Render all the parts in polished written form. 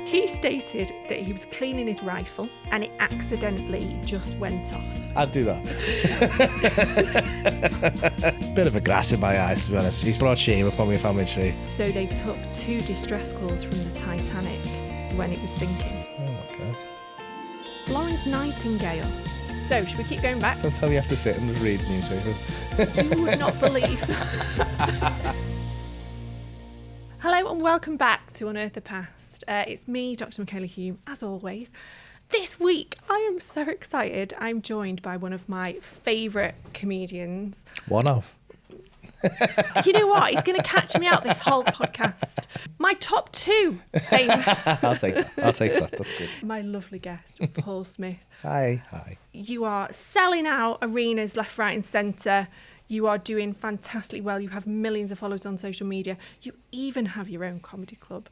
He stated that he was cleaning his rifle and it accidentally just went off. I'd do that. Bit of a grass in my eyes, to be honest. He's brought shame upon my family tree. So they took 2 distress calls from the Titanic when it was sinking. Oh my God. Florence Nightingale. So, should we keep going back? Don't tell me you have to sit and read newspapers. You would not believe. Hello and welcome back to Unearth the Past. It's me, Dr Michala Hulme, as always. This week, I am so excited. I'm joined by one of my favourite comedians. One of. You know what? He's going to catch me out this whole podcast. My top 2 favourite. I'll take that. That's good. My lovely guest, Paul Smith. Hi. You are selling out arenas left, right and centre. You are doing fantastically well. You have millions of followers on social media. You even have your own comedy club.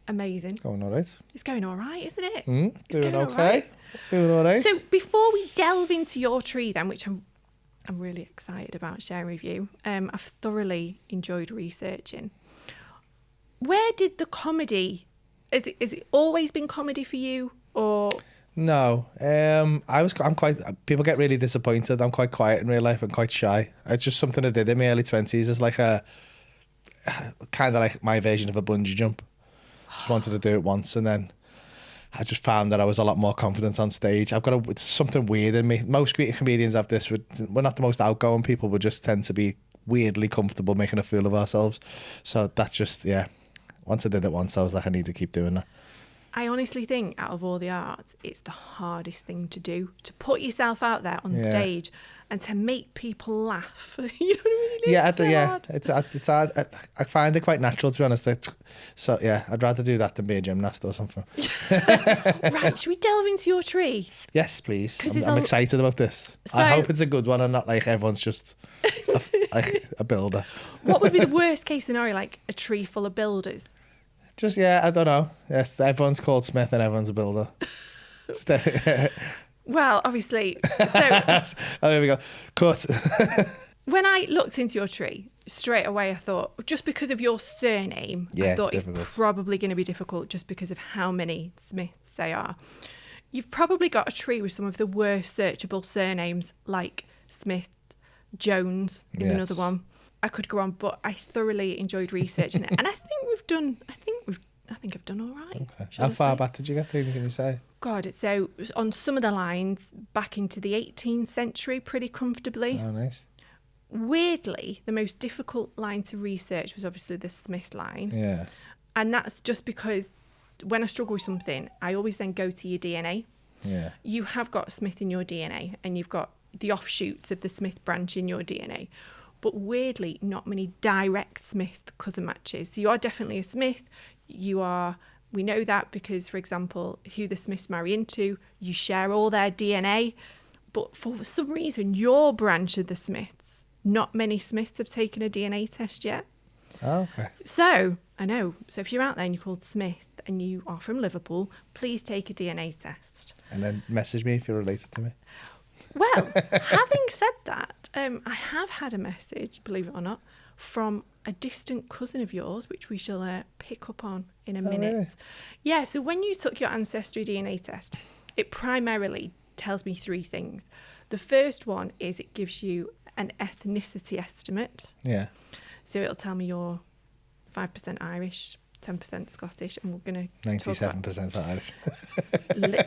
Amazing. Going all right. It's going all right, isn't it? Doing okay. Doing all right. So before we delve into your tree then, which I'm really excited about sharing with you, I've thoroughly enjoyed researching. Where did the comedy, is it always been comedy for you or... No, I'm quite. People get really disappointed. I'm quite quiet in real life and quite shy. It's just something I did in my early 20s. It's like a kind of like my version of a bungee jump. Just wanted to do it once, and then I just found that I was a lot more confident on stage. It's something weird in me. Most comedians have this. We're not the most outgoing people. We just tend to be weirdly comfortable making a fool of ourselves. So that's just Once I did it once, I was like, I need to keep doing that. I honestly think out of all the arts, it's the hardest thing to do, to put yourself out there on stage and to make people laugh. You know what I mean? Hard. It's hard. I find it quite natural, to be honest. I'd rather do that than be a gymnast or something. Right, should we delve into your tree? Yes, please. I'm excited about this. So, I hope it's a good one and not like everyone's just a builder. What would be the worst case scenario, like a tree full of builders? I don't know. Yes, everyone's called Smith and everyone's a builder. Well, obviously. So, there we go. Cut. When I looked into your tree, straight away I thought, just because of your surname, I thought it's probably going to be difficult just because of how many Smiths they are. You've probably got a tree with some of the worst searchable surnames, like Smith, Jones is another one. I could go on, but I thoroughly enjoyed researching it, and I think I've done all right. Okay. How far back did you get to? Can you say? God, so on some of the lines back into the 18th century, pretty comfortably. Oh, nice. Weirdly, the most difficult line to research was obviously the Smith line. Yeah. And that's just because when I struggle with something, I always then go to your DNA. Yeah. You have got Smith in your DNA, and you've got the offshoots of the Smith branch in your DNA. But weirdly, not many direct Smith cousin matches. So you are definitely a Smith. We know that because, for example, who the Smiths marry into, you share all their DNA. But for some reason, your branch of the Smiths, not many Smiths have taken a DNA test yet. Oh, okay. So, I know. So if you're out there and you're called Smith and you are from Liverpool, please take a DNA test. And then message me if you're related to me. Well, having said that, I have had a message, believe it or not, from a distant cousin of yours, which we shall pick up on in a minute. Really? Yeah, so when you took your Ancestry DNA test, it primarily tells me 3 things. The first one is it gives you an ethnicity estimate. Yeah. So it'll tell me you're 5% Irish, 10% Scottish, and we're going to 97% Irish.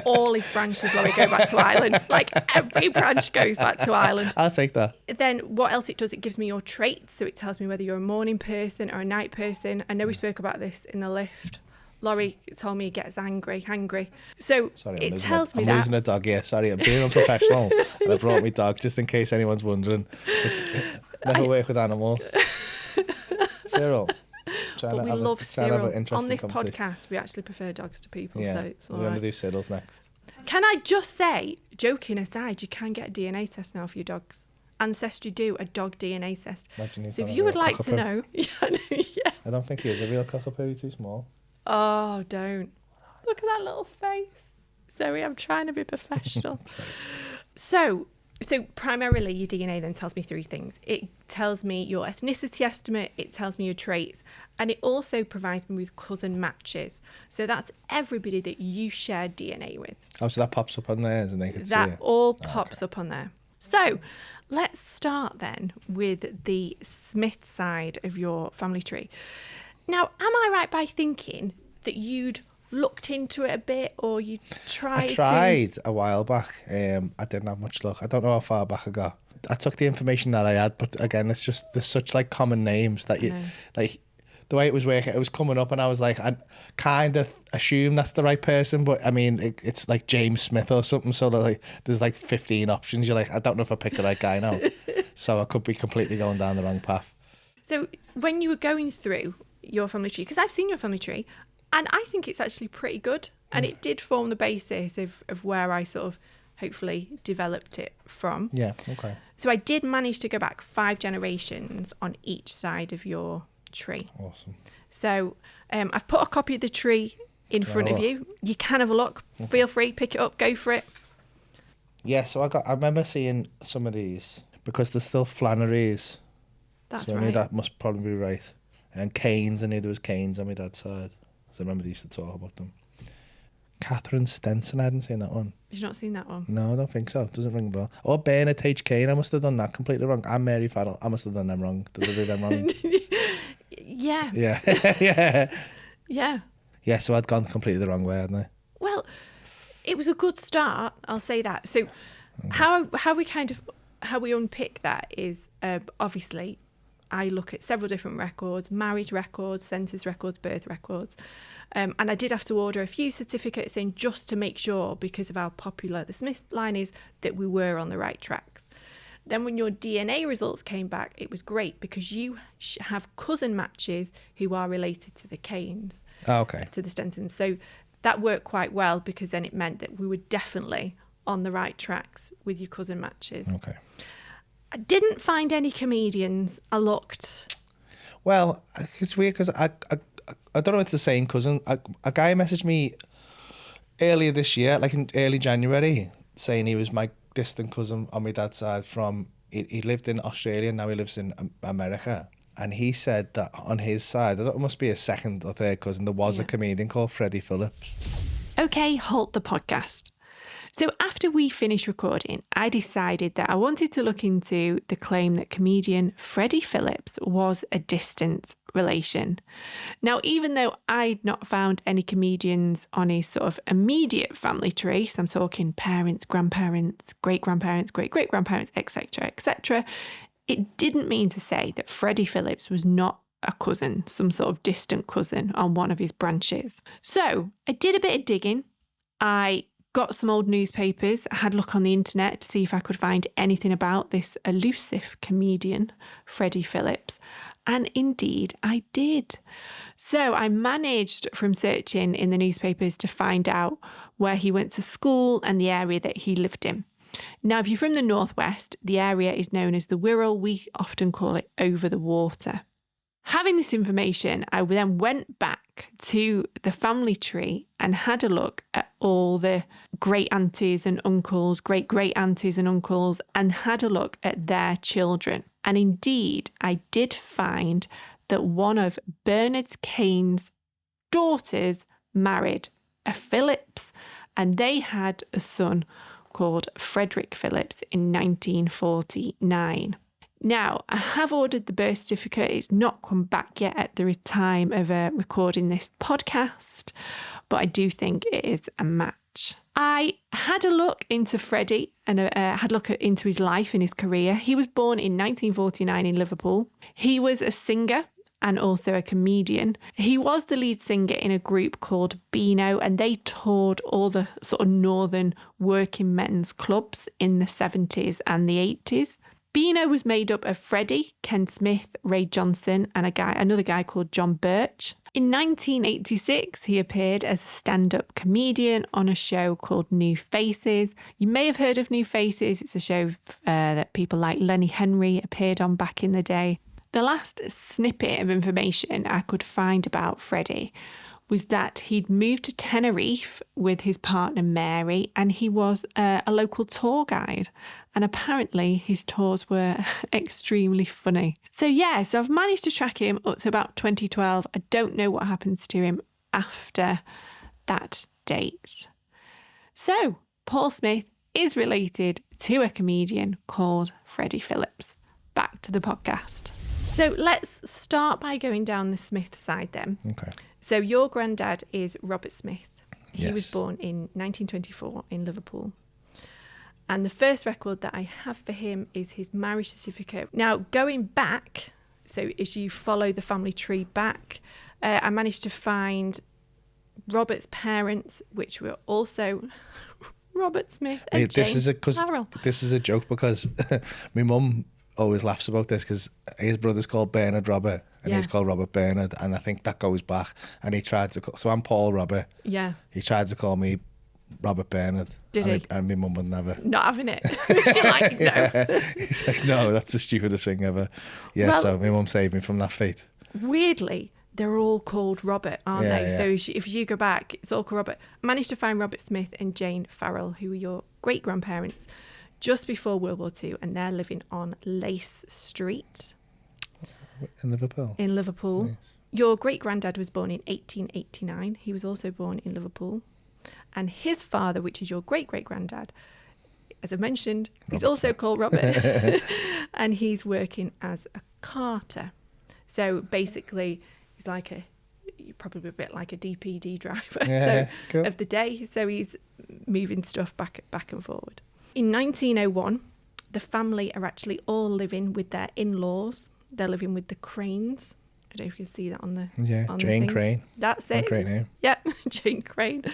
All his branches, Laurie, go back to Ireland. Like every branch goes back to Ireland. I'll take that. Then what else it does, it gives me your traits. So it tells me whether you're a morning person or a night person. I know we spoke about this in the lift. Laurie told me he gets angry. So it tells me that. I'm losing a dog, yeah. Sorry, I'm being unprofessional. And I brought my dog just in case anyone's wondering. Never work with animals. Cyril. But we love Cyril. On this podcast, we actually prefer dogs to people. Yeah, so it's all we're right. going to do Cyril's next. Can I just say, joking aside, you can get a DNA test now for your dogs. Ancestry do a dog DNA test. So if you would like to know... I don't think he is a real cockapoo. He's too small. Oh, don't. Look at that little face. Zoe, I'm trying to be professional. So, So primarily your DNA then tells me 3 things. It tells me your ethnicity estimate, it tells me your traits, and it also provides me with cousin matches. So that's everybody that you share DNA with. Oh, so that pops up on theirs and they can see it? That all pops up on there. So let's start then with the Smith side of your family tree. Now, am I right by thinking that you'd looked into it a bit, or you tried? I tried a while back. I didn't have much luck. I don't know how far back I got. I took the information that I had, but again, it's just there's such like common names that you like. The way it was working, it was coming up, and I was like, I kind of assume that's the right person, but I mean, it's like James Smith or something. So like, there's like 15 options. You're like, I don't know if I picked the right guy now. So I could be completely going down the wrong path. So when you were going through your family tree, because I've seen your family tree, and I think it's actually pretty good. And it did form the basis of where I sort of hopefully developed it from. Yeah, okay. So I did manage to go back 5 generations on each side of your tree. Awesome. So I've put a copy of the tree in front of you. You can have a look. Feel free, pick it up, go for it. Yeah, so I remember seeing some of these because there's still Flannerys. That's so right. I knew that must probably be right. And Cains, I knew there was Cains on my dad's side. So I remember they used to talk about them. Catherine Stenson, I hadn't seen that one. You've not seen that one? No, I don't think so. It doesn't ring a bell. Or Bernard Cain, I must have done that completely wrong. And Mary Farrell, I must have done them wrong. Did I do them wrong? Yeah. Yeah. Yeah. Yeah. Yeah, so I'd gone completely the wrong way, hadn't I? Well, it was a good start, I'll say that. So how we unpick that is obviously I look at several different records, marriage records, census records, birth records. And I did have to order a few certificates in just to make sure, because of how popular the Smith line is, that we were on the right tracks. Then when your DNA results came back, it was great because you have cousin matches who are related to the Cains. Oh, okay. To the Stensons. So that worked quite well because then it meant that we were definitely on the right tracks with your cousin matches. Okay. I didn't find any comedians. I looked. Well, it's weird because I don't know if it's the same cousin. A guy messaged me earlier this year, like in early January, saying he was my distant cousin on my dad's side from, he lived in Australia and now he lives in America. And he said that on his side, it must be a second or third cousin, there was a comedian called Freddie Phillips. Okay, halt the podcast. So after we finished recording, I decided that I wanted to look into the claim that comedian Freddie Phillips was a distant relation. Now, even though I'd not found any comedians on his sort of immediate family tree, so I'm talking parents, grandparents, great-grandparents, great-great-grandparents, etc., etc., it didn't mean to say that Freddie Phillips was not a cousin, some sort of distant cousin on one of his branches. So I did a bit of digging. I got some old newspapers, I had a look on the internet to see if I could find anything about this elusive comedian, Freddie Phillips. And indeed, I did. So I managed from searching in the newspapers to find out where he went to school and the area that he lived in. Now, if you're from the Northwest, the area is known as the Wirral. We often call it over the water. Having this information, I then went back to the family tree and had a look at all the great aunties and uncles, great great aunties and uncles, and had a look at their children. And indeed, I did find that one of Bernard Cain's daughters married a Phillips, and they had a son called Frederick Phillips in 1949. Now, I have ordered the birth certificate. It's not come back yet at the time of recording this podcast, but I do think it is a match. I had a look into Freddie and had a look into his life and his career. He was born in 1949 in Liverpool. He was a singer and also a comedian. He was the lead singer in a group called Beano, and they toured all the sort of northern working men's clubs in the 70s and the 80s. Beano was made up of Freddie, Ken Smith, Ray Johnson, and another guy called John Birch. In 1986, he appeared as a stand-up comedian on a show called New Faces. You may have heard of New Faces. It's a show that people like Lenny Henry appeared on back in the day. The last snippet of information I could find about Freddie was that he'd moved to Tenerife with his partner Mary, and he was a local tour guide. And apparently his tours were extremely funny. So I've managed to track him up to about 2012. I don't know what happens to him after that date. So Paul Smith is related to a comedian called Freddie Phillips. Back to the podcast. So let's start by going down the Smith side then. Okay. So your granddad is Robert Smith. He Yes. was born in 1924 in Liverpool. And the first record that I have for him is his marriage certificate. Now, going back, so as you follow the family tree back, I managed to find Robert's parents, which were also Robert Smith and Jane Farrell. This is a joke because my mum always laughs about this because his brother's called Bernard Robert and he's called Robert Bernard, and I think that goes back. And he tried to so I'm Paul Robert. Yeah. He tried to call me Robert Bernard. Did he? And my mum would never. Not having it. She's like, no. He's like, no, that's the stupidest thing ever. Yeah, well, so my mum saved me from that fate. Weirdly, they're all called Robert, aren't they? Yeah. So if you go back, it's all called Robert. Managed to find Robert Smith and Jane Farrell, who were your great-grandparents, just before World War II, and they're living on Lace Street. In Liverpool? In Liverpool. Nice. Your great-granddad was born in 1889. He was also born in Liverpool. And his father, which is your great-great-granddad, as I mentioned, he's also called Robert. And he's working as a carter. So basically, he's like probably a bit like a DPD driver cool. Of the day. So he's moving stuff back and forward. In 1901, the family are actually all living with their in-laws. They're living with the Cains. I don't know if you can see that on the on Jane the Crane. That's it. Great name. Yep, Jane Crane.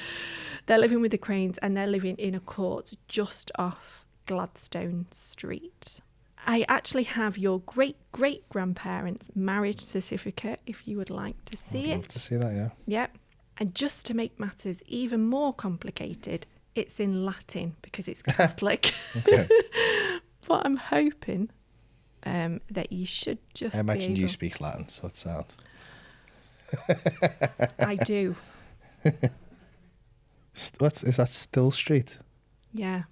They're living with the Cains and they're living in a court just off Gladstone Street. I actually have your great-great-grandparents' marriage certificate if you would like to see it. I'd love to see that, yeah. Yep. And just to make matters even more complicated, it's in Latin because it's Catholic. Okay. But I'm hoping that you should just I imagine you speak Latin, so it sounds. I do. Is that Still Street? Yeah.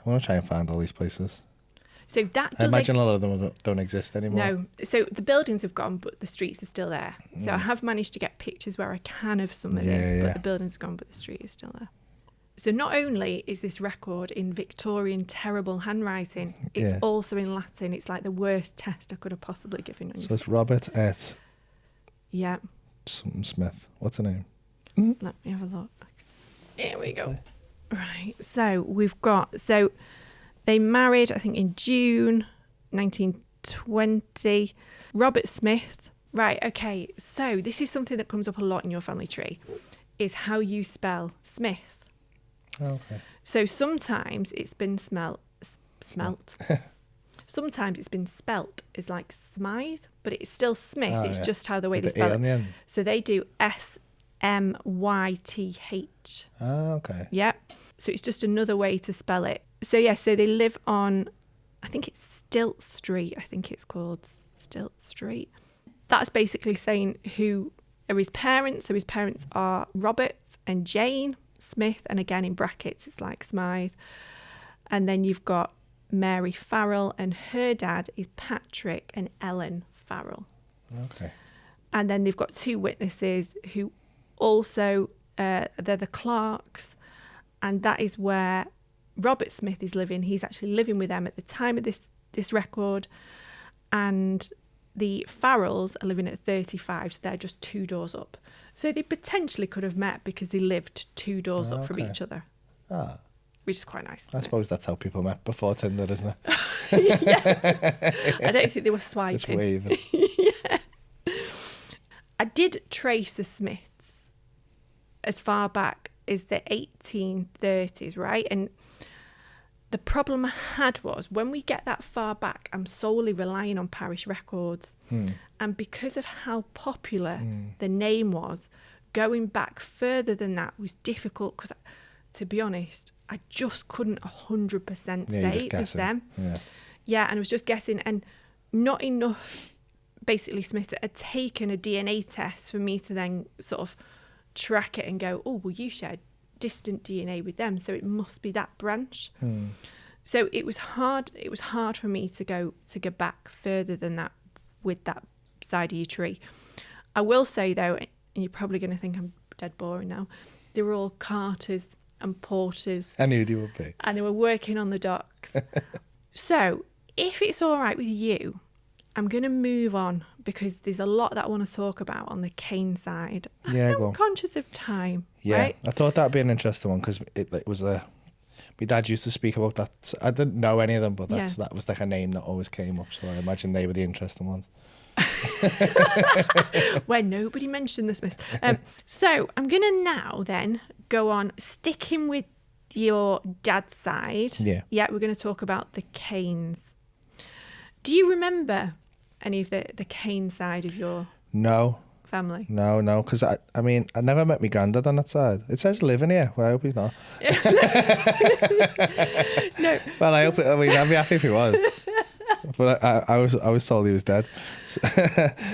I want to try and find all these places. So that I imagine a lot of them don't exist anymore. No. So the buildings have gone, but the streets are still there. So I have managed to get pictures where I can of some of them, but the buildings have gone, but the street is still there. So not only is this record in Victorian terrible handwriting, it's also in Latin. It's like the worst test I could have possibly given on you. So it's Robert et... Yeah. Something Smith. What's her name? Let me have a look. Here we go. Right. So we've got... So they married, I think, in June 1920. Robert Smith. Right. Okay. So this is something that comes up a lot in your family tree, is how you spell Smith. Okay. So sometimes it's been smelt. Sometimes it's been spelt as like Smythe, but it's still Smith. It's just how the way they spell it. So they do SMYTH. Oh, okay. Yep. So it's just another way to spell it. So so they live on, I think it's Stilt Street. I think it's called Stilt Street. That's basically saying who are his parents. So his parents are Robert and Jane Smith, and again in brackets it's like Smythe. And then you've got Mary Farrell, and her dad is Patrick and Ellen Farrell. Okay. And then they've got two witnesses who also they're the Clarks, and that is where Robert Smith is living. He's actually living with them at the time of this record, and the Farrells are living at 35, so they're just 2 doors up. So they potentially could have met because they lived 2 doors up from each other. Ah. Which is quite nice. I suppose that's how people met before Tinder, isn't it? I don't think they were swiping. Just waving. Yeah. I did trace the Smiths as far back as the 1830s, right? And the problem I had was when we get that far back, I'm solely relying on parish records. And because of how popular the name was, going back further than that was difficult because, to be honest, I just couldn't 100% say it was them. Yeah, and I was just guessing, and not enough, basically, Smiths had taken a DNA test for me to then sort of track it and go, oh, well, you shared distant DNA with them, so it must be that branch. So it was hard for me to go back further than that with that side of your tree. I will say though, and you're probably going to think I'm dead boring now, they were all carters and porters. I knew they would be. And they were working on the docks. So if it's all right with you, I'm going to move on because there's a lot that I want to talk about on the Cain side. Yeah, I'm conscious of time. Yeah, right? I thought that'd be an interesting one because it was my dad used to speak about that. I didn't know any of them, but that was like a name that always came up. So I imagine they were the interesting ones. Where nobody mentioned the Smiths. So I'm going to now then go on sticking with your dad's side. Yeah. Yeah, we're going to talk about the Cains. Do you remember any of the Cain side of your family? No, because I mean, I never met my granddad on that side. It says living here. Well, I hope he's not. No. Well, I'd be happy if he was. But I was told he was dead.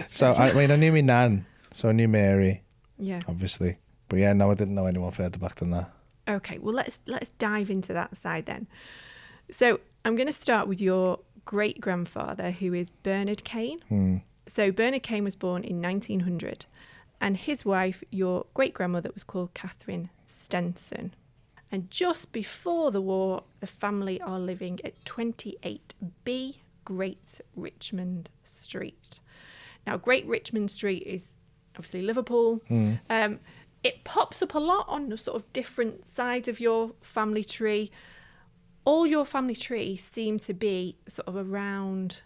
So I knew my nan, so I knew Mary. Yeah. Obviously. But yeah, no, I didn't know anyone further back than that. Okay, well let's dive into that side then. So I'm going to start with your great grandfather, who is Bernard Cain. So Bernard Cain was born in 1900, and his wife, your great grandmother, was called Catherine Stenson. And just before the war, the family are living at 28B Great Richmond Street. Now, Great Richmond Street is obviously Liverpool. It pops up a lot on sort of different sides of your family tree. All your family trees seem to be sort of around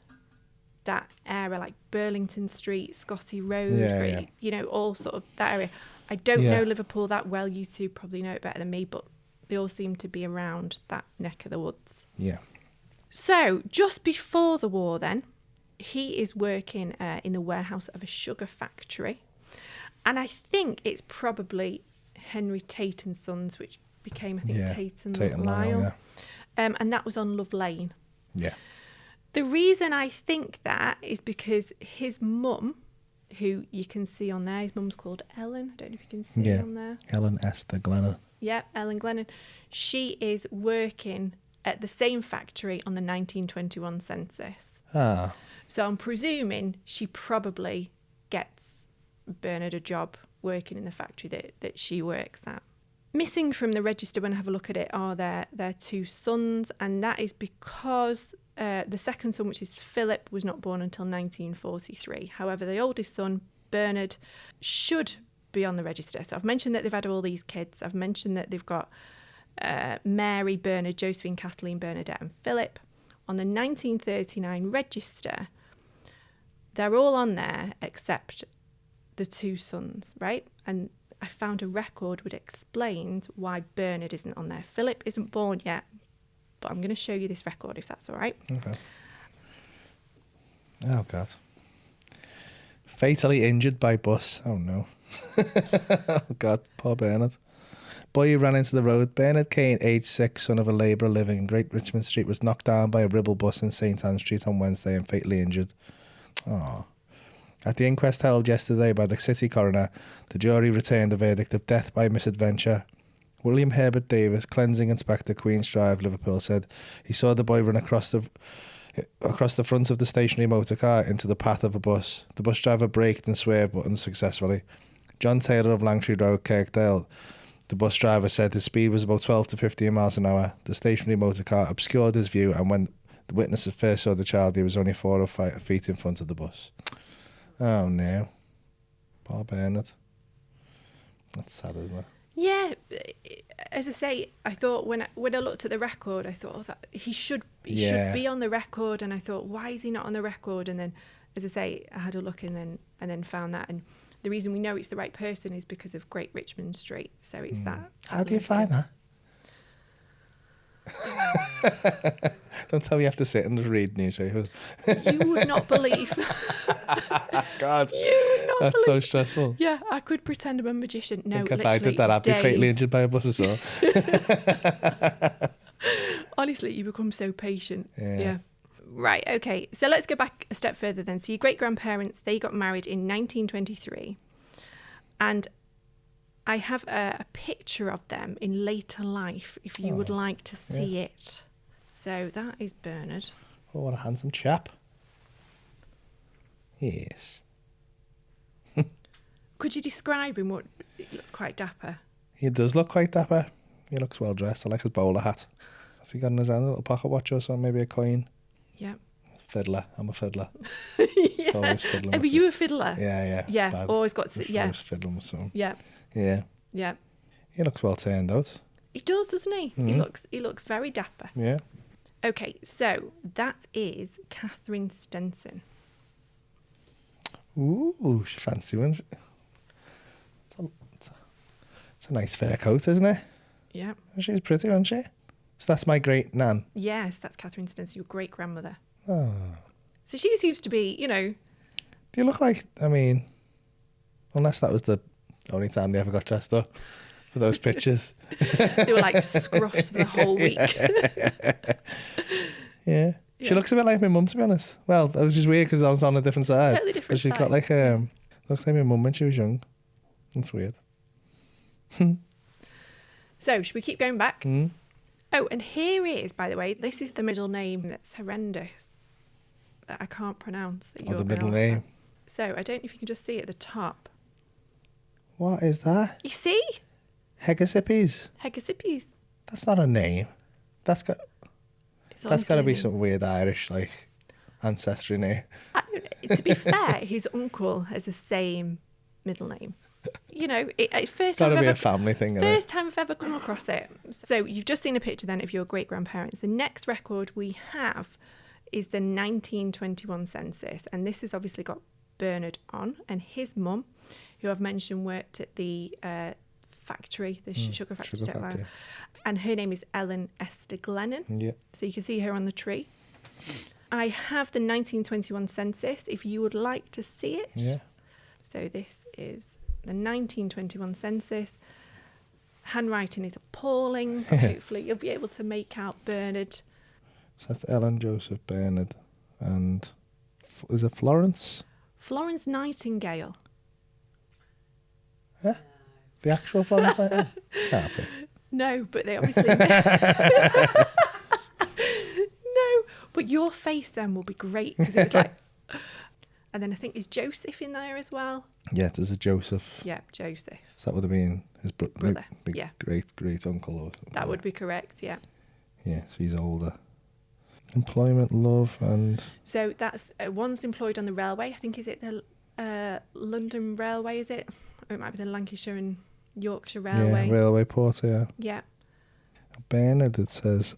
that area, like Burlington Street, Scotty Road, you know, all sort of that area. I don't know Liverpool that well. You two probably know it better than me, but they all seem to be around that neck of the woods. Yeah. So just before the war then, he is working in the warehouse of a sugar factory. And I think it's probably Henry Tate and Sons, which became, I think, Tate and Lyle. And that was on Love Lane. Yeah. The reason I think that is because his mum, who you can see on there, his mum's called Ellen. I don't know if you can see her on there. Ellen Esther Glennon. Yeah, Ellen Glennon. She is working at the same factory on the 1921 census. Ah. So I'm presuming she probably gets Bernard a job working in the factory that she works at. Missing from the register when I have a look at it are their two sons, and that is because the second son, which is Philip, was not born until 1943. However, the oldest son, Bernard, should be on the register. So I've mentioned that they've had all these kids. I've mentioned that they've got Mary, Bernard, Josephine, Kathleen, Bernadette and Philip. On the 1939 register, they're all on there except the two sons, right? And I found a record which explained why Bernard isn't on there. Philip isn't born yet, but I'm going to show you this record if that's all right. Okay. Oh, God. Fatally injured by bus. Oh, no. Oh, God. Poor Bernard. Boy who ran into the road. Bernard Cain, aged 6, son of a labourer living in Great Richmond Street, was knocked down by a Ribble bus in St Anne Street on Wednesday and fatally injured. Oh. At the inquest held yesterday by the city coroner, the jury returned a verdict of death by misadventure. William Herbert Davis, cleansing inspector, Queen's Drive, Liverpool, said he saw the boy run across the front of the stationary motor car into the path of a bus. The bus driver braked and swerved but unsuccessfully. John Taylor of Langtree Road, Kirkdale, the bus driver, said his speed was about 12 to 15 miles an hour. The stationary motor car obscured his view, and when the witnesses first saw the child, he was only 4 or 5 feet in front of the bus. Oh, no. Poor Bernard. That's sad, isn't it? Yeah. As I say, I thought when I looked at the record, I thought that he should be on the record. And I thought, why is he not on the record? And then, as I say, I had a look and then found that. And the reason we know it's the right person is because of Great Richmond Street. So it's that. How do you find that? Don't tell me you have to sit and just read newspapers. You would not believe. God, that's so stressful. Yeah, I could pretend I'm a magician. No, if I did that, I'd be fatally injured by a bus as well. Honestly, you become so patient. Yeah. Right, okay. So let's go back a step further then. So your great-grandparents, they got married in 1923. And I have a picture of them in later life, if you would like to see it. So that is Bernard. Oh, what a handsome chap. Yes. Could you describe him? What he looks quite dapper. He does look quite dapper. He looks well dressed. I like his bowler hat. Has he got in his hand a little pocket watch or something? Maybe a coin? Yeah. Fiddler. I'm a fiddler. Yeah. Always fiddling. Are you a fiddler? Yeah. Yeah. Bad. Always got to, Always fiddling with something. Yeah. Yeah. Yeah. He looks well turned out. He does, doesn't he? Mm-hmm. He looks very dapper. Yeah. Okay, so that is Catherine Stenson. Ooh, she's fancy one. It's a nice fair coat, isn't it? Yeah. She's pretty, isn't she? So that's my great nan. Yes, that's Catherine Stenson, your great grandmother. Oh. So she seems to be, Do you look like, unless that was the only time they ever got dressed up for those pictures. They were like scruffs for the whole week. Yeah. She looks a bit like my mum, to be honest. Well, that was just weird because I was on a different side. Totally different side. She's got like, looks like my mum when she was young. That's weird. So, should we keep going back? Mm. Oh, and here is, by the way, this is the middle name that's horrendous, that I can't pronounce. That The middle name. So, I don't know if you can just see at the top. What is that? You see? Hegasippes. Hegasippes. That's not a name. That's got to be some. some weird Irish, like, ancestry name. To be fair, his uncle has the same middle name. First time Got to be a family thing. First time I've ever come across it. So you've just seen a picture then of your great-grandparents. The next record we have is the 1921 census, and this has obviously got Bernard on, and his mum, who I've mentioned worked at the factory, the sugar factory. And her name is Ellen Esther Glennon. Yeah. So you can see her on the tree. I have the 1921 census, if you would like to see it. Yeah. So this is the 1921 census. Handwriting is appalling. Hopefully you'll be able to make out Bernard. So that's Ellen, Joseph, Bernard, and is it Florence? Florence Nightingale. Yeah? The actual Florence Nightingale? Can't be. No, but they obviously... No, but your face then will be great because it was like... And then I think is Joseph in there as well? Yeah, there's a Joseph. Yeah, Joseph. So that would have been his brother. Big Yeah. Great uncle or something. That would be correct, yeah. Yeah, so he's older. Employment, love, and... So that's one's employed on the railway. I think, is it the London Railway, is it? Or it might be the Lancashire and Yorkshire Railway. Yeah, railway porter, yeah. Yeah. Bernard, it says...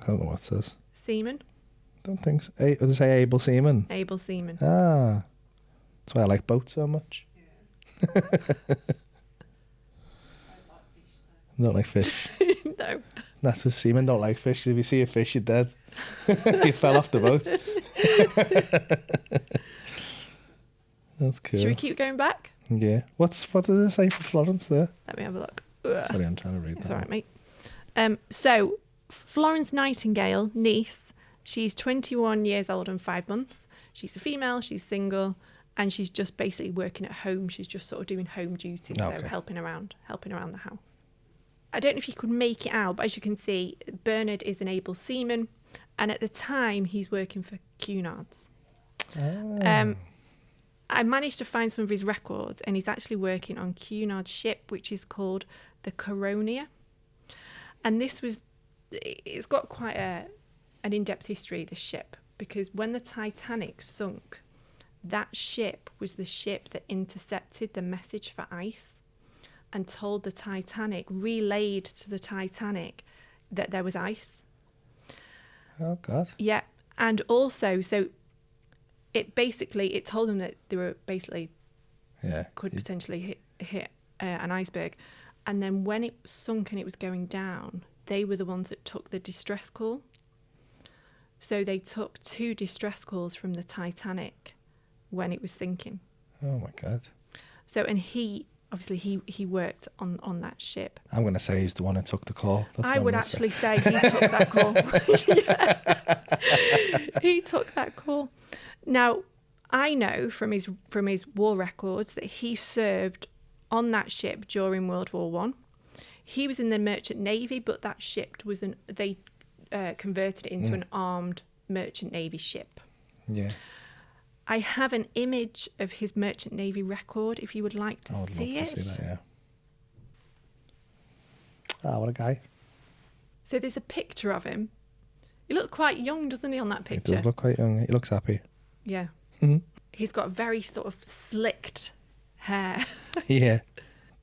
I don't know what it says. Seaman. Don't think so. Does it say able seaman? Able seaman. Ah. That's why I like boats so much. Yeah. Don't like fish. No. That's because seamen don't like fish. If you see a fish, you're dead. You fell off the boat. That's cool. Should we keep going back? Yeah. What does it say for Florence there? Let me have a look. Sorry, I'm trying to read It's that. all right, mate. So, Florence Nightingale, niece, she's 21 years old and 5 months. She's a female, she's single, and she's just basically working at home. She's just sort of doing home duties, so helping around the house. I don't know if you could make it out, but as you can see, Bernard is an able seaman, and at the time, he's working for Cunard's. I managed to find some of his records, and he's actually working on Cunard's ship, which is called the Coronia. And it's got quite an in-depth history, this ship, because when the Titanic sunk, that ship was the ship that intercepted the message for ice and told the Titanic, relayed to the Titanic that there was ice. Oh, God. Yeah. And also, so it told them that they were basically could potentially hit an iceberg. And then when it sunk and it was going down, they were the ones that took the distress call. So they took 2 distress calls from the Titanic when it was sinking. Oh, my God. So, and he worked on that ship. I'm going to say he's the one who took the call. I would actually say he took that call. Yeah. He took that call. Now, I know from his war records that he served on that ship during World War I. He was in the Merchant Navy, but that ship converted it into an armed merchant navy ship. Yeah. I have an image of his merchant navy record if you would like to see it. I would love to see that, yeah. Ah, what a guy. So there's a picture of him. He looks quite young, doesn't he, on that picture? He does look quite young. He looks happy. Yeah. Mm-hmm. He's got very sort of slicked hair. Yeah.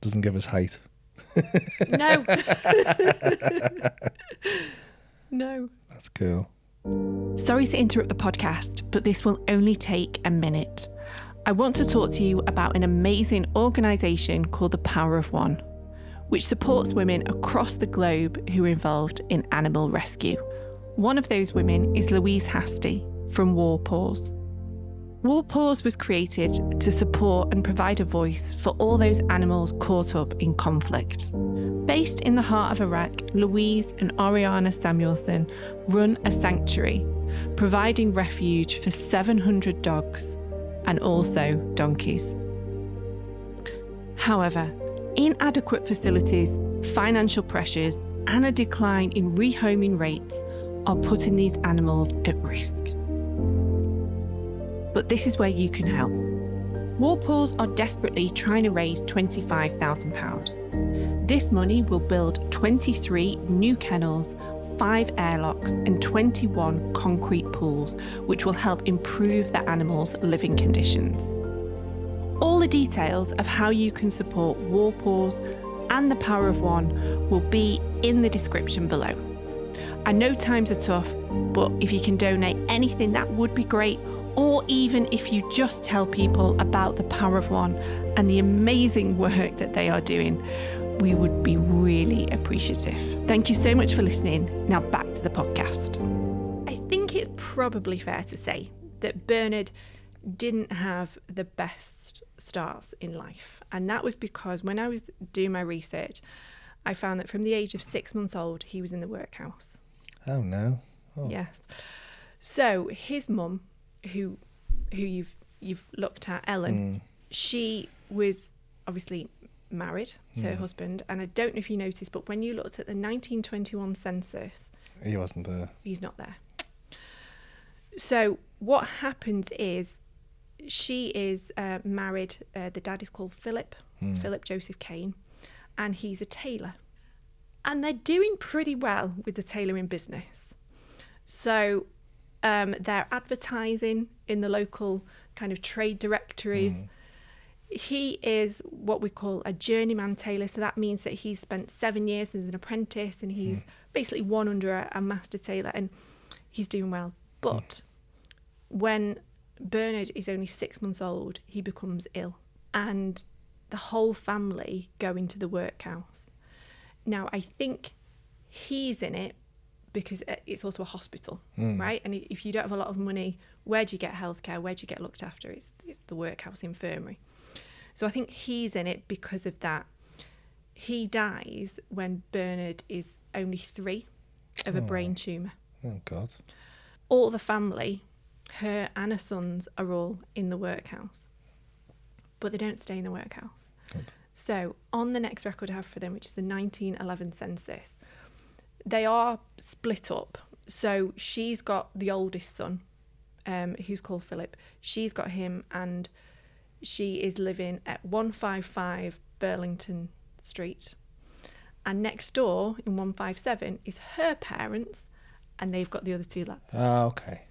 Doesn't give us height. No. No. That's cool. Sorry to interrupt the podcast, but this will only take a minute. I want to talk to you about an amazing organisation called The Power of One, which supports women across the globe who are involved in animal rescue. One of those women is Louise Hastie from War Pause. War Pause was created to support and provide a voice for all those animals caught up in conflict. Based in the heart of Iraq, Louise and Oriana Samuelson run a sanctuary, providing refuge for 700 dogs and also donkeys. However, inadequate facilities, financial pressures, and a decline in rehoming rates are putting these animals at risk. But this is where you can help. War Pause are desperately trying to raise £25,000. This money will build 23 new kennels, 5 airlocks and 21 concrete pools, which will help improve the animals' living conditions. All the details of how you can support War Pause and The Power of One will be in the description below. I know times are tough, but if you can donate anything, that would be great. Or even if you just tell people about The Power of One and the amazing work that they are doing, we would be really appreciative. Thank you so much for listening. Now back to the podcast. I think it's probably fair to say that Bernard didn't have the best starts in life. And that was because when I was doing my research, I found that from the age of 6 months old, he was in the workhouse. Oh, no. Oh. Yes. So his mum, who you've looked at, Ellen, she was obviously married to her husband, and I don't know if you noticed, but when you looked at the 1921 census, he wasn't there. He's not there. So what happens is she is married. The dad is called Philip Joseph Cain, and he's a tailor, and they're doing pretty well with the tailoring business. So they're advertising in the local kind of trade directories. He is what we call a journeyman tailor. So that means that he's spent 7 years as an apprentice and he's basically one under a master tailor, and he's doing well. But when Bernard is only 6 months old, he becomes ill, and the whole family go into the workhouse. Now, I think he's in it because it's also a hospital, right? And if you don't have a lot of money, where do you get healthcare? Where do you get looked after? It's the workhouse infirmary. So I think he's in it because of that. He dies when Bernard is only 3 of a brain tumour. Oh, God. All the family, her and her sons, are all in the workhouse. But they don't stay in the workhouse. Good. So on the next record I have for them, which is the 1911 census, they are split up. So she's got the oldest son, who's called Philip. She's got him, and she is living at 155 Burlington Street. And next door in 157 is her parents, and they've got the other 2 lads. Oh, okay.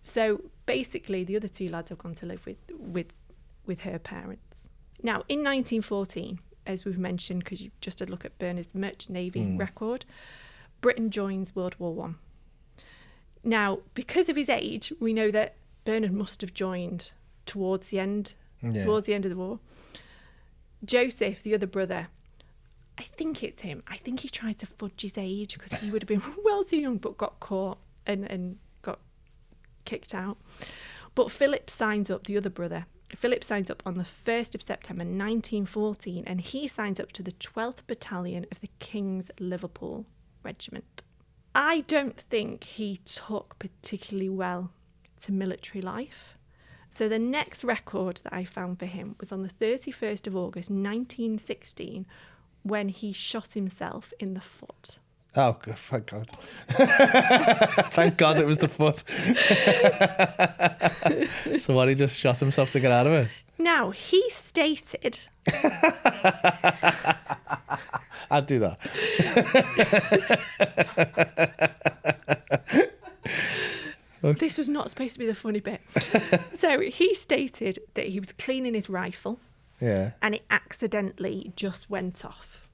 So basically the other 2 lads have gone to live with her parents. Now, in 1914, as we've mentioned, because you just had a look at Bernard's Merchant Navy record, Britain joins World War One. Now, because of his age, we know that Bernard must have joined towards the end of the war. Joseph, the other brother, I think it's him. I think he tried to fudge his age because he would have been well too young, but got caught and got kicked out. But Philip signs up, the other brother. Philip signs up on the 1st of September 1914, and he signs up to the 12th Battalion of the King's Liverpool Regiment. I don't think he took particularly well to military life. So the next record that I found for him was on the 31st of August 1916, when he shot himself in the foot. Oh, thank God. Thank God it was the foot. So what, he just shot himself to get out of it? Now, he stated... I'd do that. This was not supposed to be the funny bit. So he stated that he was cleaning his rifle, and it accidentally just went off.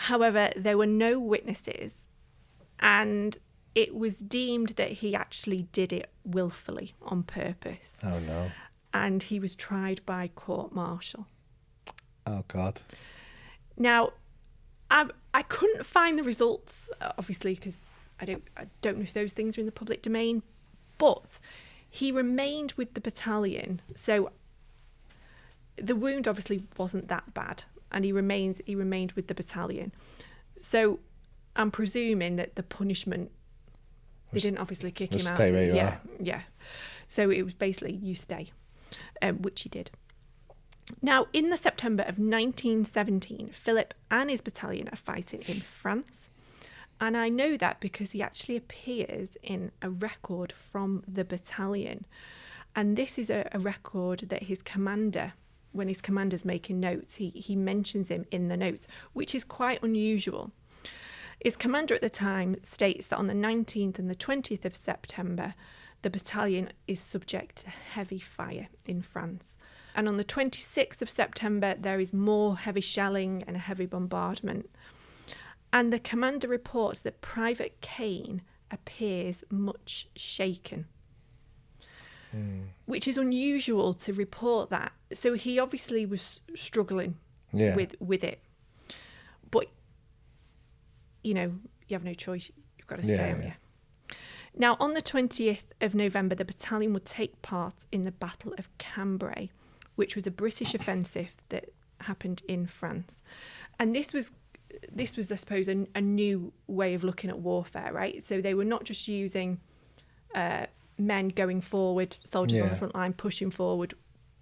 However, there were no witnesses, and it was deemed that he actually did it willfully, on purpose. Oh, no. And he was tried by court-martial. Oh, God. Now, I couldn't find the results, obviously, because I don't know if those things are in the public domain, but he remained with the battalion. So the wound obviously wasn't that bad, and he remained with the battalion. So I'm presuming that the punishment, they didn't obviously kick him out. Stay where you are. Yeah. So it was basically, you stay, which he did. Now, in the September of 1917, Philip and his battalion are fighting in France. And I know that because he actually appears in a record from the battalion. And this is a record that his commander, when his commander's making notes, he mentions him in the notes, which is quite unusual. His commander at the time states that on the 19th and the 20th of September, the battalion is subject to heavy fire in France. And on the 26th of September, there is more heavy shelling and a heavy bombardment. And the commander reports that Private Cain appears much shaken, which is unusual to report that. So he obviously was struggling with it. But, you know, you have no choice. You've got to stay on you. Now, on the 20th of November, the battalion would take part in the Battle of Cambrai, which was a British offensive that happened in France. And this was, I suppose, a new way of looking at warfare, right? So they were not just using men going forward, soldiers on the front line pushing forward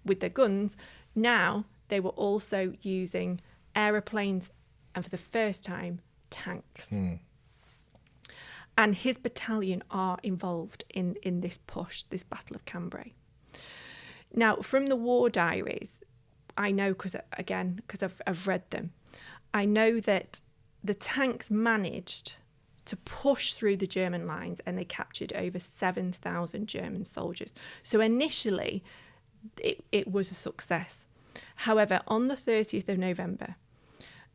with their guns. Now they were also using aeroplanes and, for the first time, tanks. And his battalion are involved in this push, this Battle of Cambrai. Now, from the war diaries, I know, because I've read them, I know that the tanks managed to push through the German lines, and they captured over 7,000 German soldiers. So initially, it was a success. However, on the 30th of November,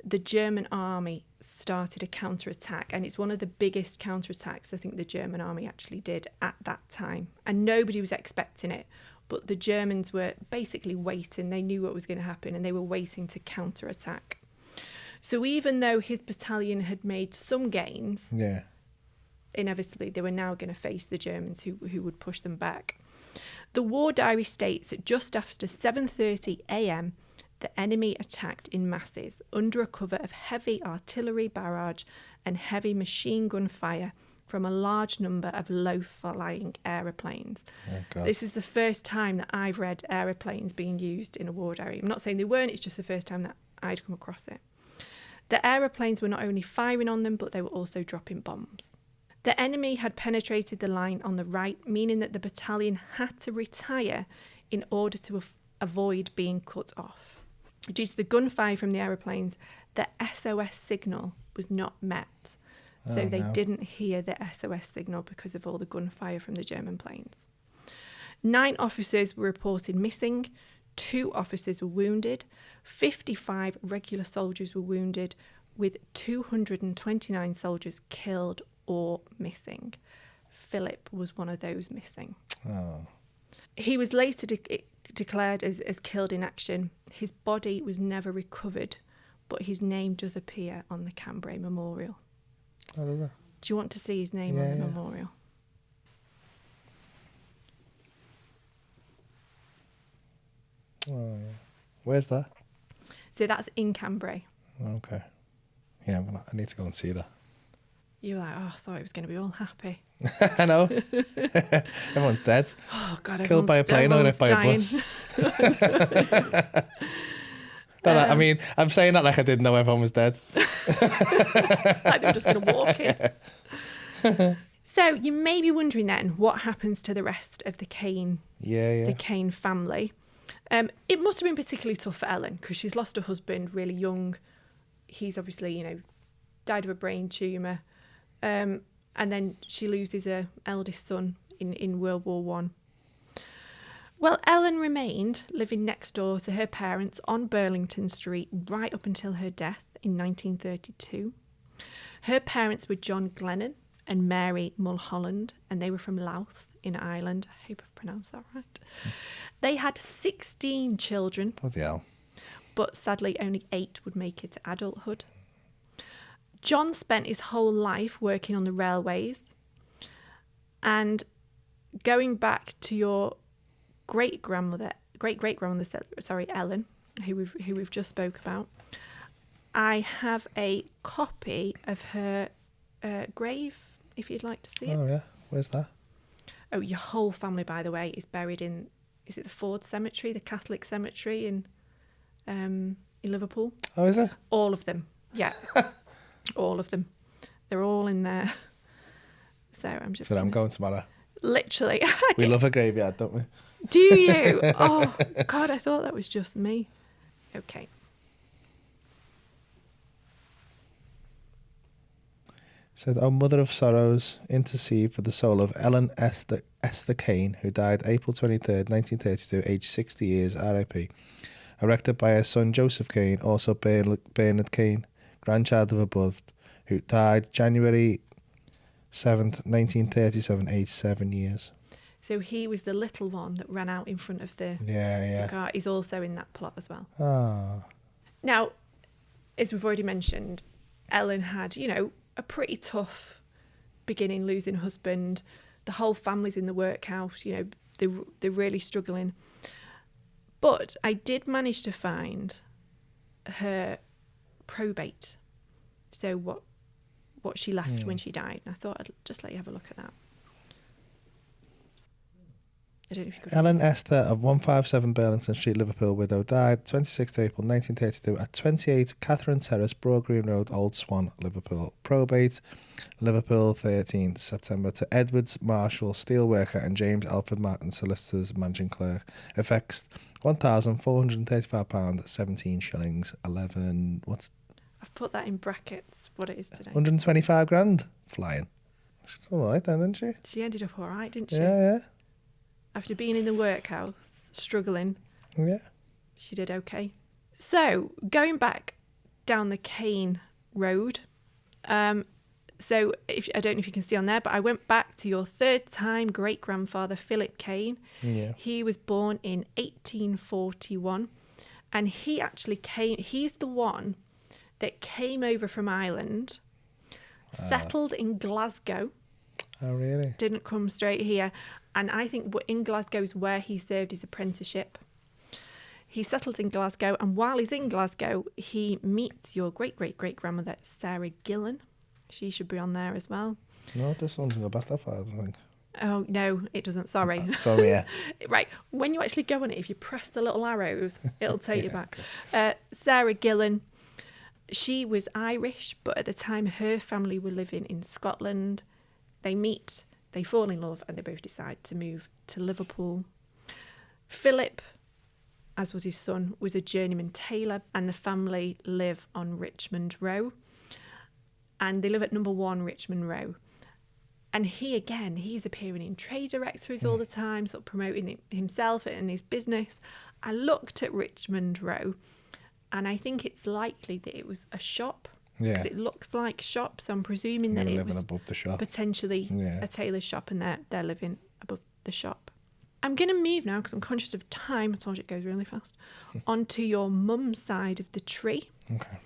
the German army started a counterattack, and it's one of the biggest counterattacks I think the German army actually did at that time. And nobody was expecting it, but the Germans were basically waiting. They knew what was going to happen, and they were waiting to counterattack. So even though his battalion had made some gains, inevitably they were now going to face the Germans who would push them back. The war diary states that just after 7:30 a.m, the enemy attacked in masses under a cover of heavy artillery barrage and heavy machine gun fire from a large number of low-flying aeroplanes. Oh, this is the first time that I've read aeroplanes being used in a war diary. I'm not saying they weren't, it's just the first time that I'd come across it. The aeroplanes were not only firing on them, but they were also dropping bombs. The enemy had penetrated the line on the right, meaning that the battalion had to retire in order to avoid being cut off. Due to the gunfire from the aeroplanes, the SOS signal was not met. So they didn't hear the SOS signal because of all the gunfire from the German planes. 9 officers were reported missing, 2 officers were wounded, 55 regular soldiers were wounded, with 229 soldiers killed or missing. Philip was one of those missing. Oh. He was later declared as killed in action. His body was never recovered, but his name does appear on the Cambrai Memorial. Oh, does it? Do you want to see his name on the memorial? Oh, yeah. Where's that? So that's in Cambrai. Okay. Yeah, I need to go and see that. You were like, I thought it was going to be all happy. I know. Everyone's dead. Oh, God, killed by a plane or hit by a bus. I mean, I'm saying that like I didn't know everyone was dead. Like they were just going to walk in. So you may be wondering then, what happens to the rest of the Cain, the Cain family? It must have been particularly tough for Ellen because she's lost her husband really young. He's obviously, died of a brain tumour. And then she loses her eldest son in World War One. Well, Ellen remained living next door to her parents on Burlington Street right up until her death in 1932. Her parents were John Glennon and Mary Mulholland, and they were from Louth in Ireland. I hope I've pronounced that right. They had 16 children. Bloody hell. But sadly, only 8 would make it to adulthood. John spent his whole life working on the railways. And going back to your great-grandmother, Ellen, who we've just spoke about, I have a copy of her grave, if you'd like to see it. Oh, yeah. Where's that? Oh, your whole family, by the way, is buried in, is it the Ford Cemetery, the Catholic cemetery in Liverpool? Oh, is it? All of them. Yeah. All of them. They're all in there. So I'm just... So I'm going tomorrow. Literally. We love a graveyard, don't we? Do you? Oh, God, I thought that was just me. Okay. Said, "O Mother of Sorrows, intercede for the soul of Ellen Esther Cain, who died April 23rd, 1932, aged 60 years, R.I.P. Erected by her son Joseph Cain, also Bernard Cain, grandchild of above, who died January 7th, 1937, aged 7 years." So he was the little one that ran out in front of the car. He's also in that plot as well. Ah. Now, as we've already mentioned, Ellen had, a pretty tough beginning, losing her husband. The whole family's in the workhouse, they're really struggling. But I did manage to find her probate. So what she left when she died. And I thought I'd just let you have a look at that. I don't know if you could. Ellen Esther of 157 Burlington Street, Liverpool, widow, died 26th April 1932 at 28 Catherine Terrace, Broad Green Road, Old Swan, Liverpool. Probate, Liverpool, 13th September, to Edwards Marshall, steelworker, and James Alfred Martin, solicitors, managing clerk. Effects, £1,435, 17 shillings, 11. What's? I've put that in brackets. What it is today. 125 grand, flying. She's all right then, isn't she? She ended up all right, didn't she? Yeah. After being in the workhouse, struggling. Yeah. She did okay. So, going back down the Cain road. So, I don't know if you can see on there, but I went back to your third-time great-grandfather, Philip Cain. Yeah. He was born in 1841. And he actually he's the one that came over from Ireland, settled in Glasgow. Oh, really? Didn't come straight here. And I think in Glasgow is where he served his apprenticeship. He settled in Glasgow, and while he's in Glasgow, he meets your great-great-great-grandmother, Sarah Gillan. She should be on there as well. No, this one's going to go back that far, I don't think. Oh, no, it doesn't, sorry. Sorry, yeah. Right, when you actually go on it, if you press the little arrows, it'll take you back. Sarah Gillan, she was Irish, but at the time her family were living in Scotland. They meet, they fall in love, and they both decide to move to Liverpool. Philip, as was his son, was a journeyman tailor, and the family live on Richmond Row. And they live at number 1 Richmond Row. And he's appearing in trade directories all the time, sort of promoting himself and his business. I looked at Richmond Row, and I think it's likely that it was a shop. Yeah. Because it looks like shop, so I'm presuming that it was above the shop. Potentially a tailor's shop, and they're living above the shop. I'm going to move now, because I'm conscious of time. I told you it goes really fast. Onto your mum's side of the tree. Okay.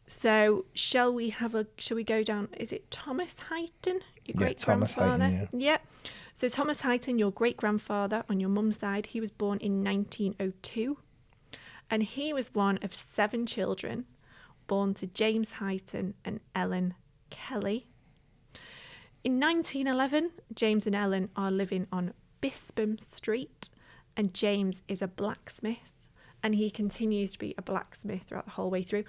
So shall we go down? Is it Thomas Highton, your great-grandfather? Thomas Highton, yeah. So Thomas Highton, your great-grandfather on your mum's side, he was born in 1902, and he was one of 7 children born to James Highton and Ellen Kelly. In 1911, James and Ellen are living on Bispam Street, and James is a blacksmith, and he continues to be a blacksmith throughout the whole way through.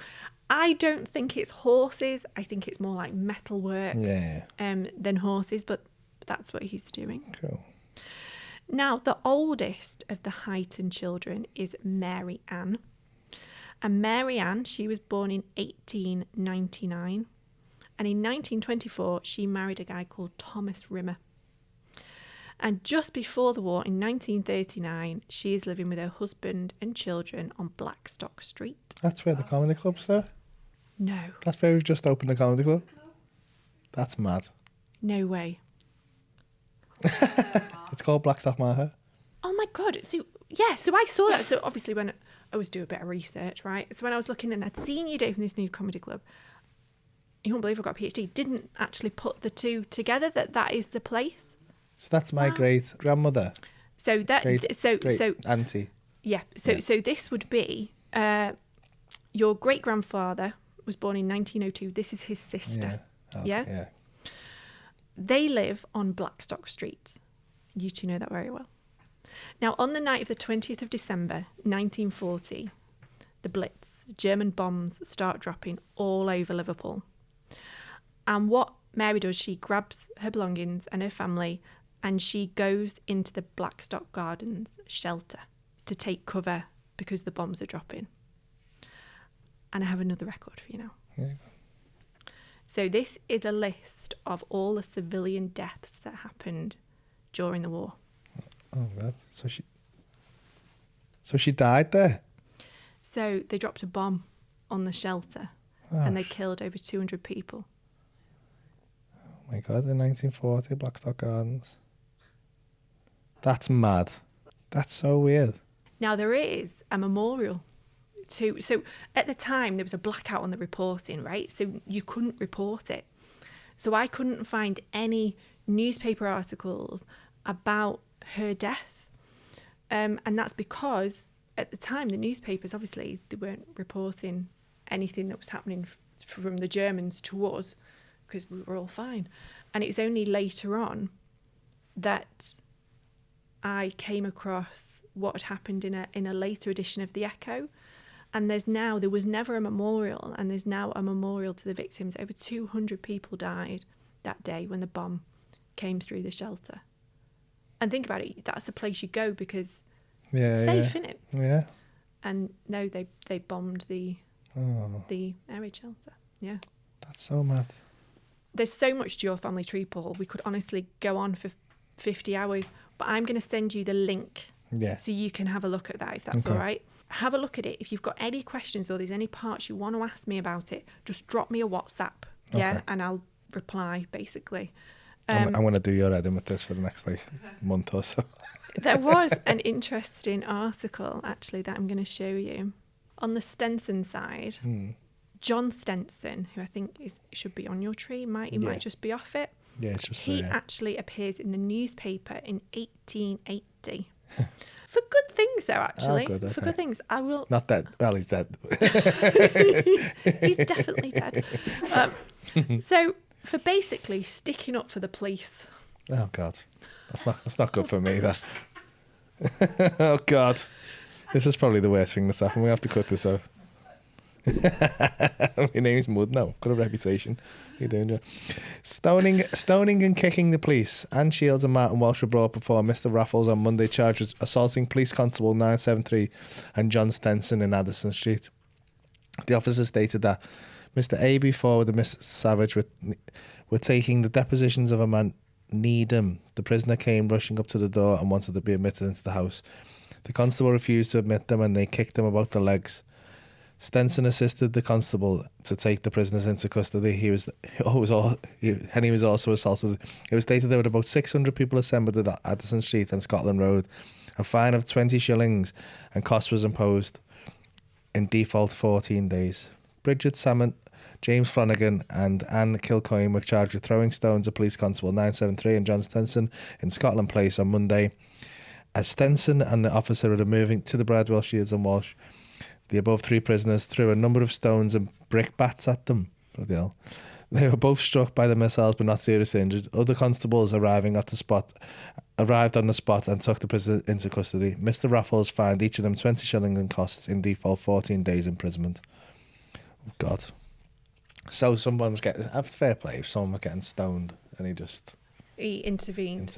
I don't think it's horses. I think it's more like metalwork than horses, but that's what he's doing. Cool. Now, the oldest of the Highton children is Mary Ann. And Mary Ann, she was born in 1899. And in 1924, she married a guy called Thomas Rimmer. And just before the war, in 1939, she is living with her husband and children on Blackstock Street. That's where the comedy club's there? No. That's where we've just opened a comedy club? That's mad. No way. It's called Blackstock Market. Oh my God. So I saw that. So obviously when I always do a bit of research, right? So when I was looking and I'd seen you'd open this new comedy club, you won't believe I got a PhD, didn't actually put the two together, that is the place. So that's my great grandmother. So that great auntie. Yeah. So this would be your great grandfather was born in 1902. This is his sister. Yeah. Yeah. They live on Blackstock Street. You two know that very well. Now, on the night of the 20th of December, 1940, the Blitz, German bombs start dropping all over Liverpool. And what Mary does, she grabs her belongings and her family and she goes into the Blackstock Gardens shelter to take cover because the bombs are dropping. And I have another record for you now. Yeah. So this is a list of all the civilian deaths that happened during the war. Oh, God. So she died there? So they dropped a bomb on the shelter and they killed over 200 people. Oh, my God. In 1940, Blackstock Gardens. That's mad. That's so weird. Now, there is a memorial to... So at the time, there was a blackout on the reporting, right? So you couldn't report it. So I couldn't find any newspaper articles about her death. And that's because at the time, the newspapers, obviously, they weren't reporting anything that was happening from the Germans to us because we were all fine. And it was only later on that I came across what had happened in a later edition of the Echo. And there was never a memorial, and there's now a memorial to the victims. Over 200 people died that day when the bomb came through the shelter. And think about it, that's the place you go because it's safe, innit? Yeah. And no, they bombed the area shelter. Yeah. That's so mad. There's so much to your family tree, Paul. We could honestly go on for 50 hours, but I'm going to send you the link so you can have a look at that if that's all right. Have a look at it. If you've got any questions or there's any parts you want to ask me about it, just drop me a WhatsApp, and I'll reply, basically. I'm going to do your editing with this for the next month or so. There was an interesting article, actually, that I'm going to show you. On the Stenson side, John Stenson, who I think should be on your tree, might just be off it. Yeah, it's just He actually appears in the newspaper in 1880. For good things, though, actually. Oh, good, okay. For good things. I will... Not dead. Well, he's dead. He's definitely dead. So, for basically sticking up for the police. Oh, God. That's not good for me, that. Oh, God. This is probably the worst thing that's happened. We have to cut this out. My name's Mud now. Got a reputation. What are you doing, John? Stoning and kicking the police. Anne Shields and Martin Walsh were brought before Mr. Raffles on Monday, charged with assaulting Police Constable 973 and John Stenson in Addison Street. The officer stated that Mr. A.B. Forward and Mr. Savage were taking the depositions of a man, Needham. The prisoner came rushing up to the door and wanted to be admitted into the house. The constable refused to admit them and they kicked him about the legs. Stenson assisted the constable to take the prisoners into custody. He was also assaulted. It was stated there were about 600 people assembled at Addison Street and Scotland Road. A fine of 20 shillings and cost was imposed in default 14 days. Bridget Salmon, James Flanagan and Anne Kilcoyne were charged with throwing stones at Police Constable 973 and John Stenson in Scotland Place on Monday. As Stenson and the officer were moving to the Bradwell, Shields and Walsh, the above three prisoners threw a number of stones and brick bats at them. Bloody hell. They were both struck by the missiles but not seriously injured. Other constables arrived on the spot and took the prisoner into custody. Mr. Raffles fined each of them 20 shillings and costs in default 14 days imprisonment. Oh, God. So someone was getting, fair play, someone was getting stoned and he intervened.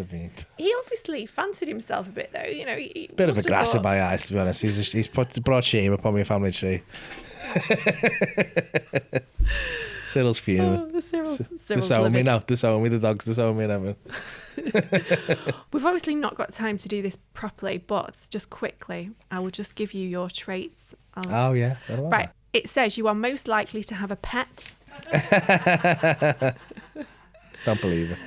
He obviously fancied himself a bit, though. You know, bit of a grass in my eyes, to be honest. He's brought shame upon my family tree. Cyril's fuming. Cyril's disown me now. Disown me. The dogs disown me and everything. We've obviously not got time to do this properly, but just quickly, I will just give you your traits. Oh, yeah. Right. It says you are most likely to have a pet. Don't believe it.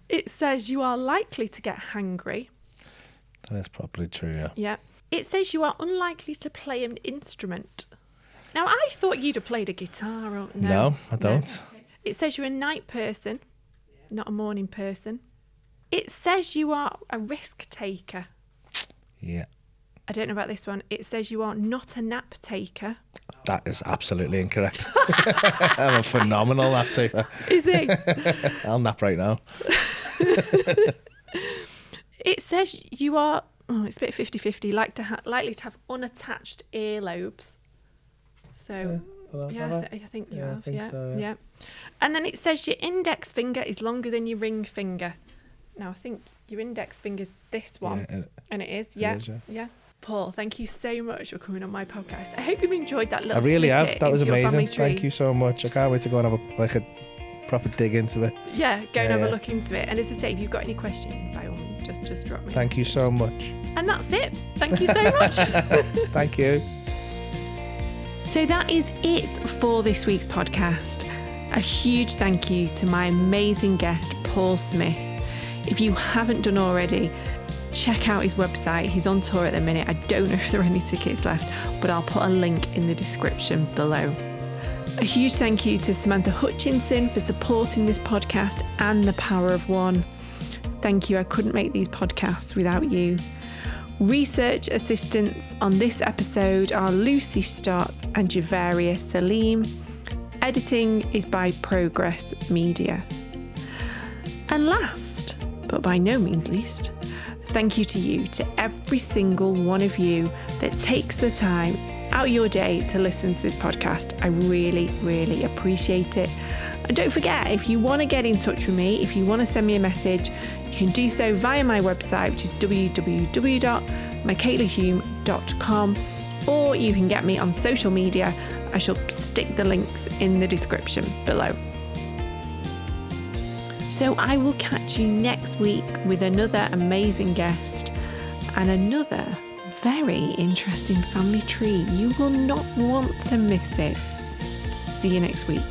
It says you are likely to get hangry. That is probably true, yeah. Yeah. It says you are unlikely to play an instrument. Now, I thought you'd have played a guitar. Or no, I don't. No. It says you're a night person, not a morning person. It says you are a risk taker. Yeah. I don't know about this one. It says you are not a nap taker. That is absolutely incorrect. I'm a phenomenal nap taker. Is he? I'll nap right now. It says you are, it's a bit 50-50, likely to have unattached earlobes. So, I think you have. So, yeah. And then it says your index finger is longer than your ring finger. Now, I think your index finger is this one. Yeah, and it is. Yeah. It is, yeah. Paul, thank you so much for coming on my podcast. I hope you've enjoyed that little snippet. I really have. That was amazing. Thank you so much. I can't wait to go and have a proper dig into it. Yeah, go and have a look into it. And as I say, if you've got any questions, by all means, just drop me. Thank you so much. And that's it. Thank you so much. Thank you. So that is it for this week's podcast. A huge thank you to my amazing guest, Paul Smith. If you haven't done already, check out his website. He's on tour at the minute. I don't know if there are any tickets left, but I'll put a link in the description below. A huge thank you to Samantha Hutchinson for supporting this podcast and The Power of One. Thank you. I couldn't make these podcasts without you. Research assistants on this episode are Lucy Stott and Javaria Salim. Editing is by Progress Media. And last, but by no means least, thank you to you, to every single one of you that takes the time out your day to listen to this podcast. I really, really appreciate it. And don't forget, if you want to get in touch with me, if you want to send me a message, you can do so via my website, which is www.michalahume.com, or you can get me on social media. I shall stick the links in the description below. So I will catch you next week with another amazing guest and another very interesting family tree. You will not want to miss it. See you next week.